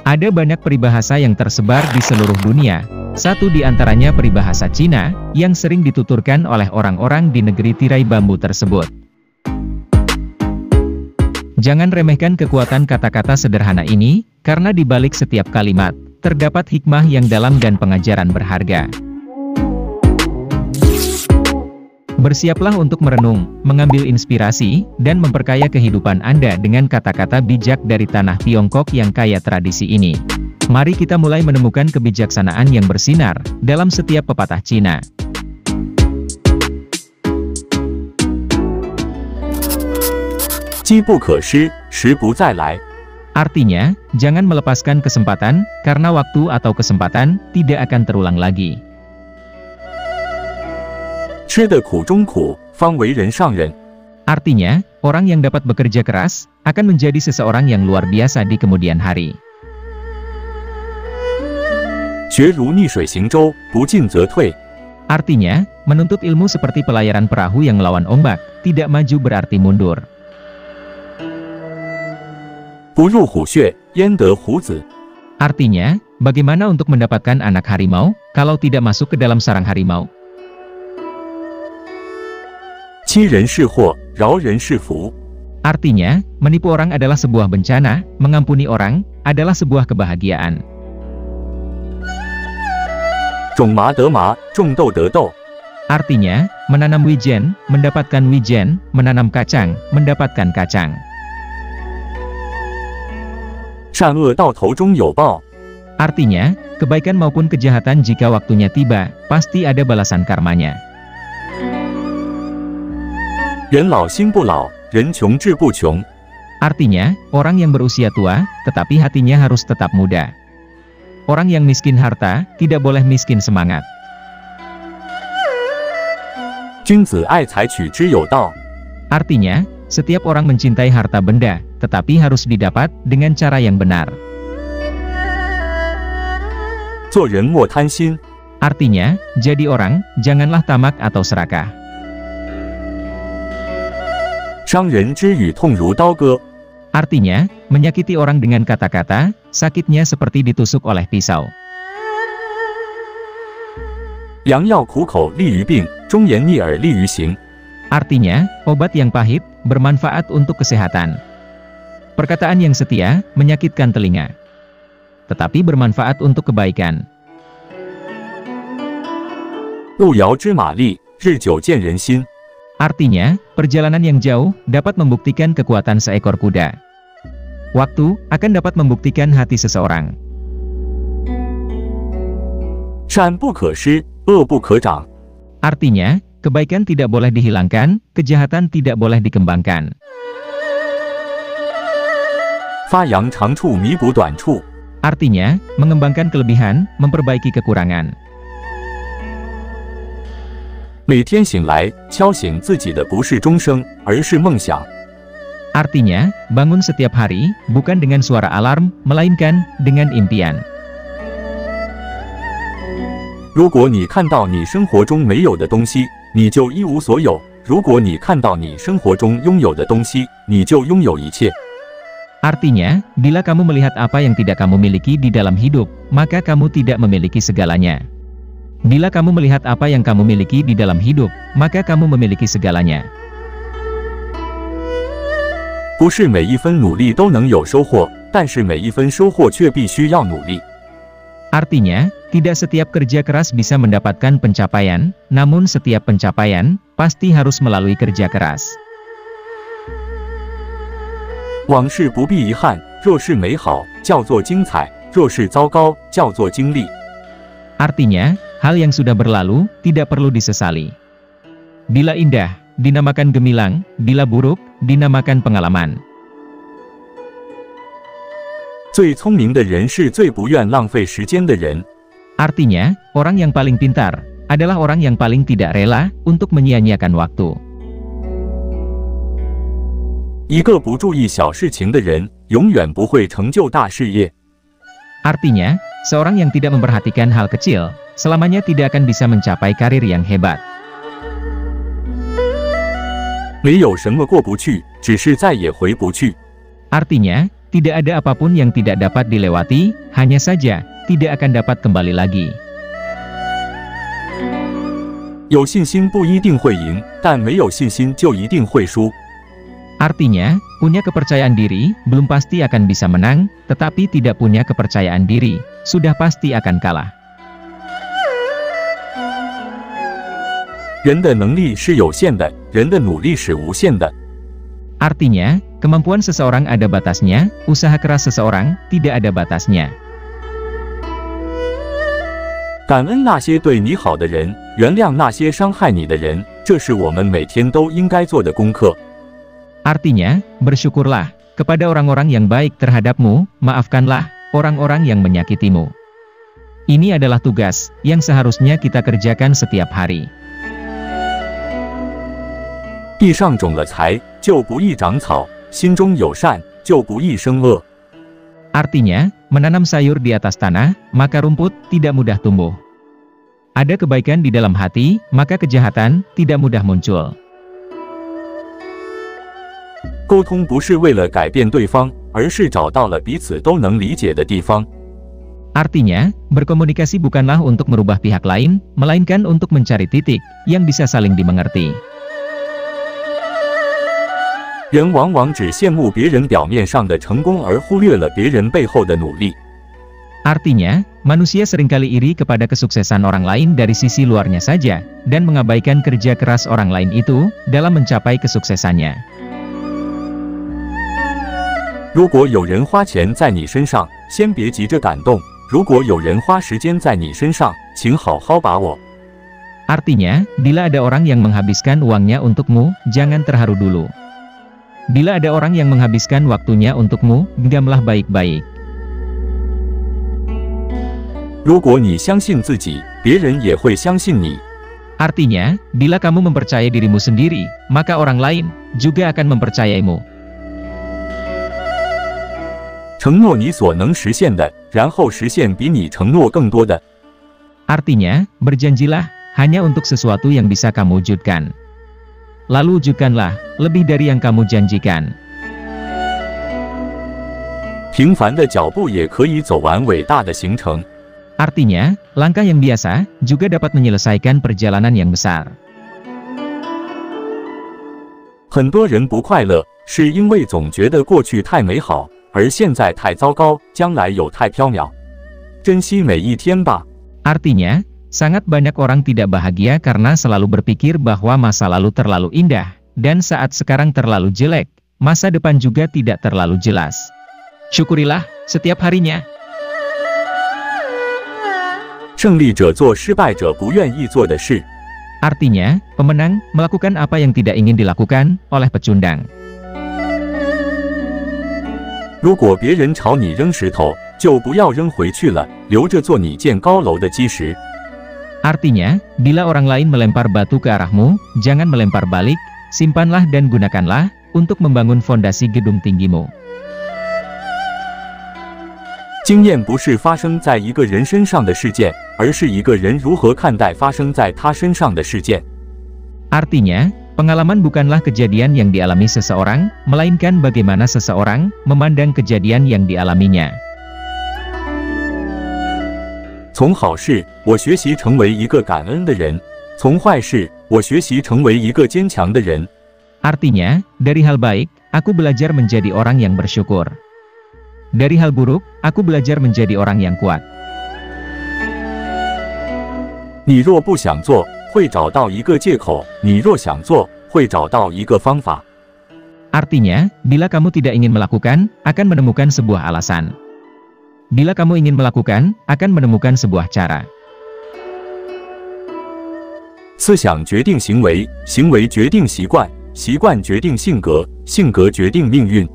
Ada banyak peribahasa yang tersebar di seluruh dunia. Satu di antaranya peribahasa Cina, yang sering dituturkan oleh orang-orang di negeri tirai bambu tersebut. Jangan remehkan kekuatan kata-kata sederhana ini, karena di balik setiap kalimat, terdapat hikmah yang dalam dan pengajaran berharga. Bersiaplah untuk merenung, mengambil inspirasi, dan memperkaya kehidupan Anda dengan kata-kata bijak dari tanah Tiongkok yang kaya tradisi ini. Mari kita mulai menemukan kebijaksanaan yang bersinar dalam setiap pepatah Cina. Artinya, jangan melepaskan kesempatan, karena waktu atau kesempatan tidak akan terulang lagi. Artinya, orang yang dapat bekerja keras, akan menjadi seseorang yang luar biasa di kemudian hari. Artinya, menuntut ilmu seperti pelayaran perahu yang melawan ombak, tidak maju berarti mundur. Artinya, bagaimana untuk mendapatkan anak harimau, kalau tidak masuk ke dalam sarang harimau? Artinya, menipu orang adalah sebuah bencana, mengampuni orang adalah sebuah kebahagiaan. Artinya, menanam wijen, mendapatkan wijen, menanam kacang, mendapatkan kacang. Artinya, kebaikan maupun kejahatan jika waktunya tiba, pasti ada balasan karmanya. Artinya, orang yang berusia tua, tetapi hatinya harus tetap muda. Orang yang miskin harta, tidak boleh miskin semangat. Artinya, setiap orang mencintai harta benda, tetapi harus didapat dengan cara yang benar. Artinya, jadi orang, janganlah tamak atau serakah. Artinya, menyakiti orang dengan kata-kata, sakitnya seperti ditusuk oleh pisau. Artinya, obat yang pahit, bermanfaat untuk kesehatan. Perkataan yang setia, menyakitkan telinga, tetapi bermanfaat untuk kebaikan. Artinya, perjalanan yang jauh, dapat membuktikan kekuatan seekor kuda. Waktu, akan dapat membuktikan hati seseorang. Artinya, kebaikan tidak boleh dihilangkan, kejahatan tidak boleh dikembangkan. Artinya, mengembangkan kelebihan, memperbaiki kekurangan. Artinya, bangun setiap hari, bukan dengan suara alarm, melainkan dengan impian. Artinya, bila kamu melihat apa yang tidak kamu miliki di dalam hidup, maka kamu tidak memiliki segalanya. Bila kamu melihat apa yang kamu miliki di dalam hidup, maka kamu memiliki segalanya. Artinya, tidak setiap kerja keras bisa mendapatkan pencapaian, namun setiap pencapaian, pasti harus melalui kerja keras. Artinya, hal yang sudah berlalu, tidak perlu disesali. Bila indah, dinamakan gemilang, bila buruk, dinamakan pengalaman. Artinya, orang yang paling pintar, adalah orang yang paling tidak rela, untuk menyia-nyiakan waktu. Artinya, seorang yang tidak memperhatikan hal kecil, selamanya tidak akan bisa mencapai karir yang hebat. Artinya, Tidak ada apapun yang tidak dapat dilewati, hanya saja, tidak akan dapat kembali lagi. 有信心不一定会赢，但没有信心就一定会输。 Artinya, punya kepercayaan diri, belum pasti akan bisa menang, tetapi tidak punya kepercayaan diri, sudah pasti akan kalah. 人的能力是有限的，人的努力是无限的。 Artinya, kemampuan seseorang ada batasnya, usaha keras seseorang tidak ada batasnya. 感恩那些对你好的人，原谅那些伤害你的人，这是我们每天都应该做的功课。 Artinya, bersyukurlah kepada orang-orang yang baik terhadapmu, maafkanlah orang-orang yang menyakitimu. Ini adalah tugas yang seharusnya kita kerjakan setiap hari. 地上种了财，就不易长草；心中有善，就不易生恶。 Artinya, menanam sayur di atas tanah, maka rumput tidak mudah tumbuh. Ada kebaikan di dalam hati, maka kejahatan tidak mudah muncul. 沟通不是为了改变对方，而是找到了彼此都能理解的地方。 Artinya, berkomunikasi bukanlah untuk merubah pihak lain, melainkan untuk mencari titik yang bisa saling dimengerti. 人往往只羡慕别人表面上的成功，而忽略了别人背后的努力。 Artinya, manusia seringkali iri kepada kesuksesan orang lain dari sisi luarnya saja, dan mengabaikan kerja keras orang lain itu dalam mencapai kesuksesannya. 如果有人花钱在你身上，先别急着感动；如果有人花时间在你身上，请好好把握。 Artinya, bila ada orang yang menghabiskan uangnya untukmu, jangan terharu dulu. Bila ada orang yang menghabiskan waktunya untukmu, genggamlah baik-baik. 如果你相信自己，别人也会相信你。 Artinya, bila kamu mempercayai dirimu sendiri, maka orang lain juga akan mempercayaimu. 承诺你所能实现的，然后实现比你承诺更多的。 Artinya, berjanjilah hanya untuk sesuatu yang bisa kamu wujudkan. Lalu wujudkanlah lebih dari yang kamu janjikan. 平凡的脚步也可以走完伟大的行程。 Artinya, langkah yang biasa juga dapat menyelesaikan perjalanan yang besar. 很多人不快乐，是因为总觉得过去太美好，而现在太糟糕，将来又太缥缈。珍惜每一天吧。 Artinya, sangat banyak orang tidak bahagia karena selalu berpikir bahwa masa lalu terlalu indah, dan saat sekarang terlalu jelek, masa depan juga tidak terlalu jelas. Syukurilah setiap harinya. 胜利者做失败者不愿意做的事。 Artinya, pemenang melakukan apa yang tidak ingin dilakukan oleh pecundang. 如果别人朝你扔石头，就不要扔回去了，留着做你建高楼的基石。 Artinya, bila orang lain melempar batu ke arahmu, jangan melempar balik, simpanlah dan gunakanlah untuk membangun fondasi gedung tinggimu. 经验不是发生在一个人身上的事件，而是一个人如何看待发生在他身上的事件。 Artinya, pengalaman bukanlah kejadian yang dialami seseorang, melainkan bagaimana seseorang memandang kejadian yang dialaminya. 从好事，我学习成为一个感恩的人；从坏事，我学习成为一个坚强的人。 Artinya, dari hal baik, aku belajar menjadi orang yang bersyukur. Dari hal buruk, aku belajar menjadi orang yang kuat. 你若不想做，会找到一个借口；你若想做，会找到一个方法。 Artinya, bila kamu tidak ingin melakukan, akan menemukan sebuah alasan. Bila kamu ingin melakukan, akan menemukan sebuah cara. 思想决定行为，行为决定习惯，习惯决定性格，性格决定命运。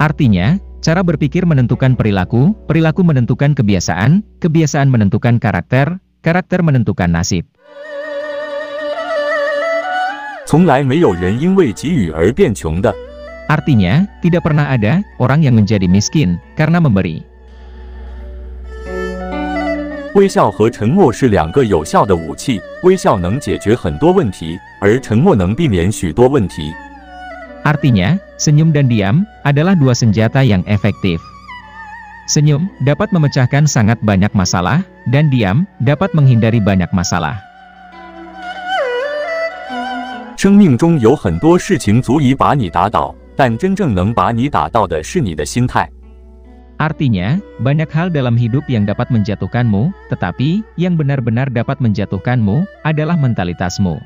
Artinya, cara berpikir menentukan perilaku, perilaku menentukan kebiasaan, kebiasaan menentukan karakter, karakter menentukan nasib. 从来没有人因为给予而变穷的。 Artinya, tidak pernah ada orang yang menjadi miskin karena memberi. 微笑和沉默是两个有效的武器，微笑能解决很多问题，而沉默能避免许多问题。 Artinya, Senyum dan diam adalah dua senjata yang efektif. Senyum dapat memecahkan sangat banyak masalah, dan diam dapat menghindari banyak masalah. 生命中有很多事情足以把你打倒，但真正能把你打倒的是你的心态。 Artinya, banyak hal dalam hidup yang dapat menjatuhkanmu, tetapi yang benar-benar dapat menjatuhkanmu adalah mentalitasmu.